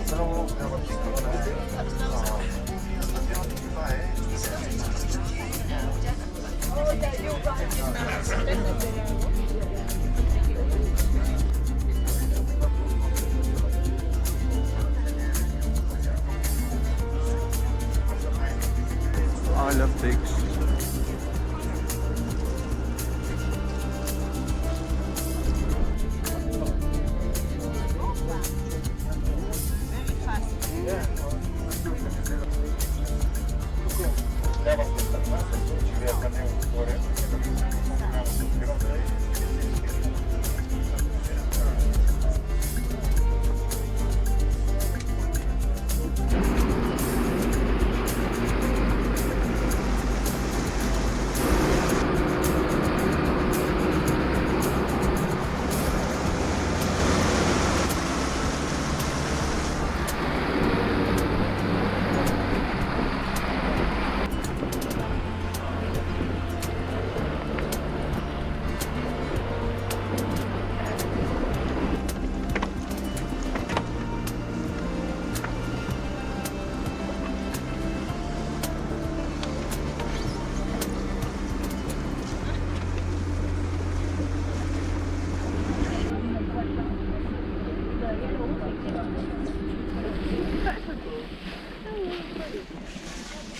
I love pigs.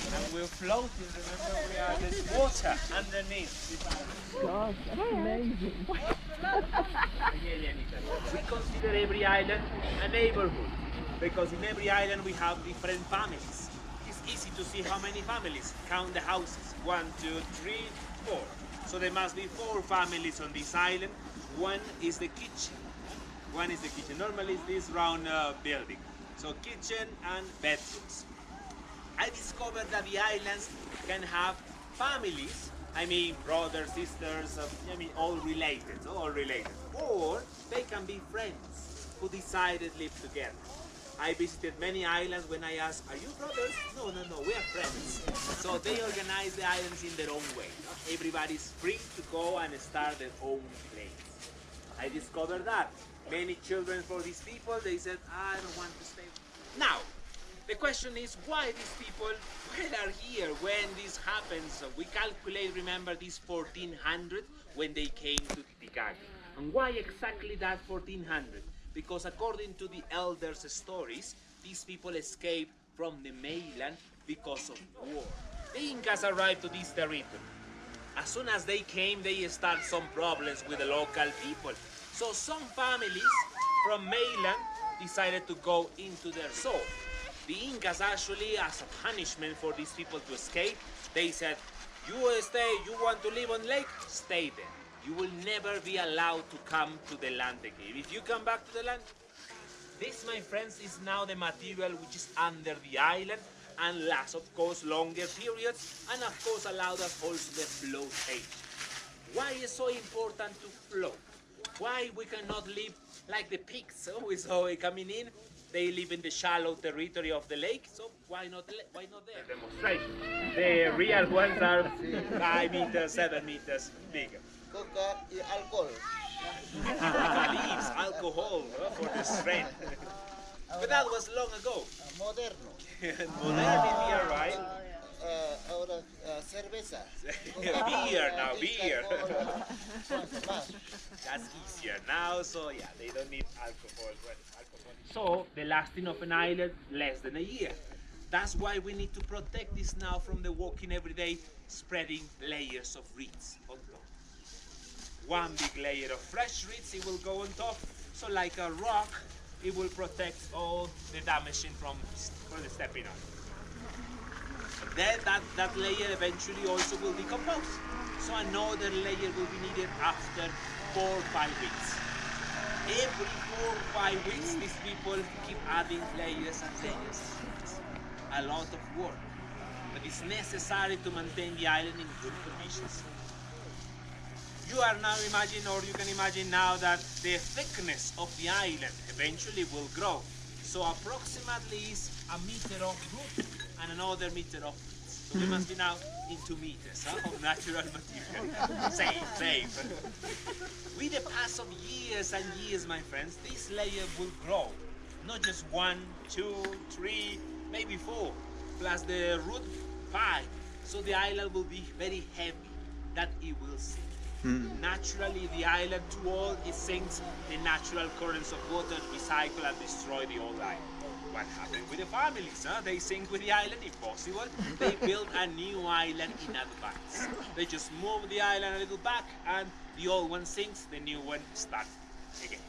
And we're floating, remember, we are, there's water underneath. Gosh, that's amazing. We consider every island a neighborhood, because in every island we have different families. It's easy to see how many families. Count the houses. 1, 2, 3, 4. So there must be 4 families on this island. One is the kitchen. One is the kitchen. Normally it's this round building. So kitchen and bedrooms. I discovered that the islands can have families, I mean brothers, sisters, all related. Or they can be friends who decided to live together. I visited many islands. When I asked, are you brothers? No, we are friends. So they organize the islands in their own way. Everybody's free to go and start their own place. I discovered that. Many children for these people, they said, I don't want to stay. Now, the question is why these people are here when this happens. We calculate, remember, this 1400 when they came to Titicaca. And why exactly that 1400? Because according to the elders' stories, these people escaped from the mainland because of war. The Incas arrived to this territory. As soon as they came, they started some problems with the local people. So some families from mainland decided to go into their soul. The Incas actually, as a punishment for these people to escape, they said, you want to live on lake, stay there. You will never be allowed to come to the land again. If you come back to the land, this, my friends, is now the material which is under the island and lasts, of course, longer periods, and of course allowed us also the float age. Why is so important to float? Why we cannot live like the pigs we saw coming in? They live in the shallow territory of the lake, so why not there? Demonstration. The real ones are 5 meters, 7 meters bigger. Coca y alcohol. Coca leaves alcohol for the strength. But that was long ago. Moderno. Modernity, right? Ahora cerveza. Beer now, beer. Más. That's easier now, so yeah, they don't need alcohol. So the lasting of an island, less than a year. That's why we need to protect this now from the walking every day, spreading layers of reeds on top. One big layer of fresh reeds, it will go on top, so like a rock, it will protect all the damaging from the stepping on. Then that layer eventually also will decompose. So another layer will be needed after 4 or 5 weeks. Every 4 or 5 weeks, these people keep adding layers and layers. It's a lot of work, but it's necessary to maintain the island in good conditions. You are now you can imagine now that the thickness of the island eventually will grow. So approximately is a meter of root and another meter of reeds. So we must be now in 2 meters of natural material. Safe. With the pass of years and years, my friends, this layer will grow. not just 1, 2, 3, maybe 4, plus the root 5. So the island will be very heavy, that it will sink. Naturally, the island too old, it sinks. The natural currents of water recycle and destroy the old island. What happened with the families? Huh? They sink with the island, impossible. They build a new island in advance. They just move the island a little back, and the old one sinks, the new one starts again.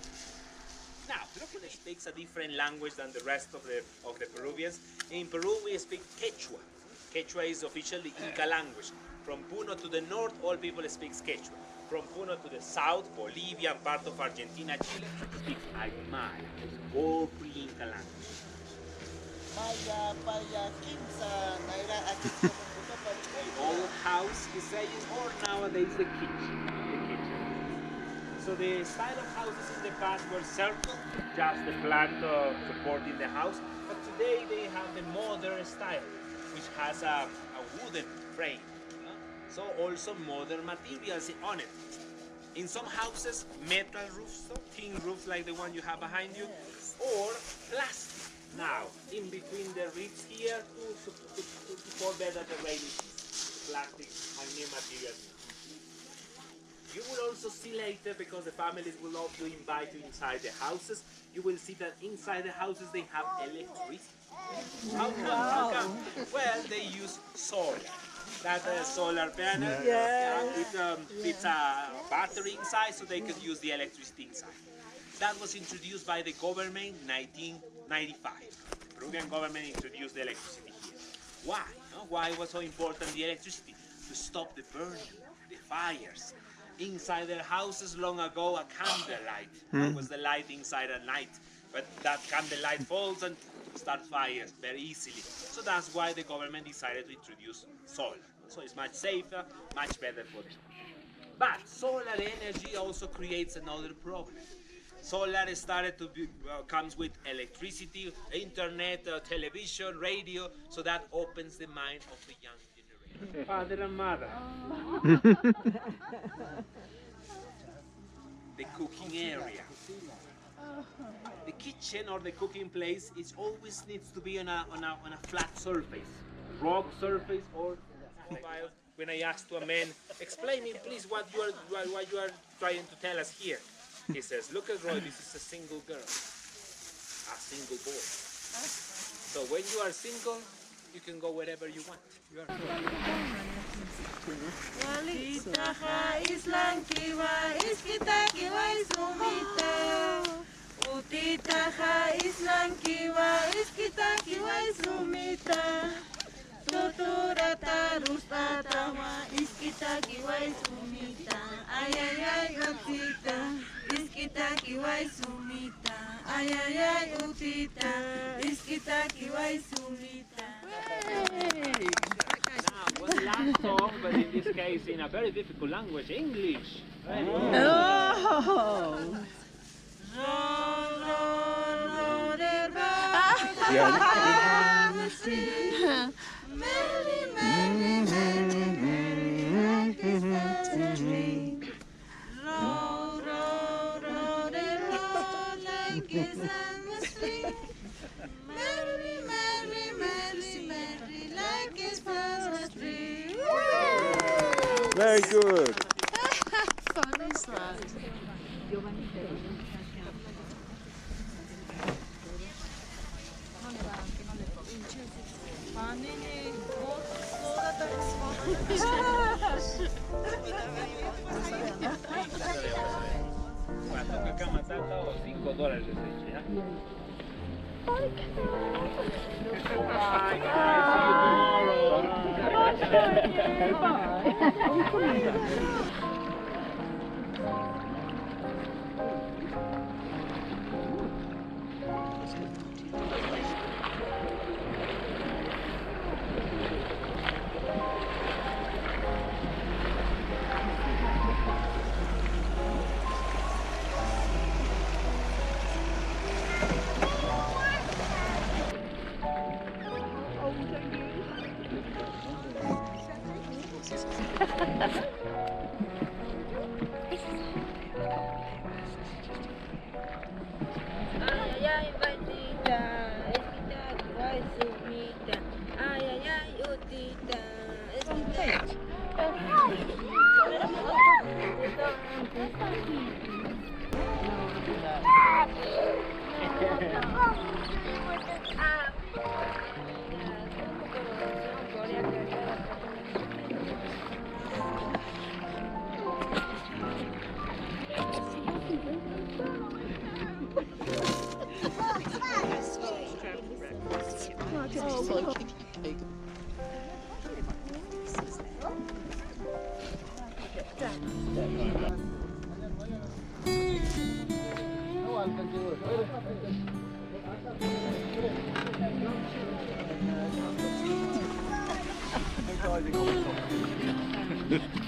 Now, Peru speaks a different language than the rest of the Peruvians. In Peru, we speak Quechua. Quechua is officially Inca language. From Puno to the north, all people speak Quechua. From Puno to the south, Bolivia and part of Argentina, Chile, speak Aymara. It's all pre-Inca language. The old house is saying, or nowadays the kitchen. So the style of houses in the past were circle, just the plant supporting the house. But today they have the modern style, which has a wooden frame. So also modern materials on it. In some houses, metal roofs, so tin roofs like the one you have behind you, or plastic. Now, in between the ribs here to for better the rainy season. Plastic and new materials. You will also see later, because the families will love to invite you inside the houses, you will see that inside the houses they have electricity. How come? How come? Well, they use solar. That solar panel fits a battery inside, so they could use the electricity inside. That was introduced by the government in 1995. The Peruvian government introduced the electricity here. Why? No? Why was so important the electricity? To stop the burning, the fires. Inside their houses long ago, a candlelight was the light inside at night. But that candlelight falls and starts fires very easily. So that's why the government decided to introduce solar. So it's much safer, much better for them. But solar energy also creates another problem. Solar started to be, comes with electricity, internet, television, radio, so that opens the mind of the young generation. Father and mother. The cooking area. The kitchen or the cooking place is always needs to be on a flat surface, rock surface or while when I ask to a man, explain me please what you are trying to tell us here. He says, look at Roy, this is a single girl, a single boy. So when you are single, you can go wherever you want. You are Walitaha islang kiwa iskita kiwa isumita. Utitaha islang kiwa iskita kiwa isumita. Tuturata rustatawa iskita kiwa isumita. Ay ay ay utita iskita kiwa isumita. Ay ay ay utita iskita kiwa isumita. Now, one last song, but in this case in a very difficult language, English. Very good. Funny slide. $5 ese, ¿ya? Bye, Bye, guys. See you tomorrow. Ay, ay, ay, Thank you.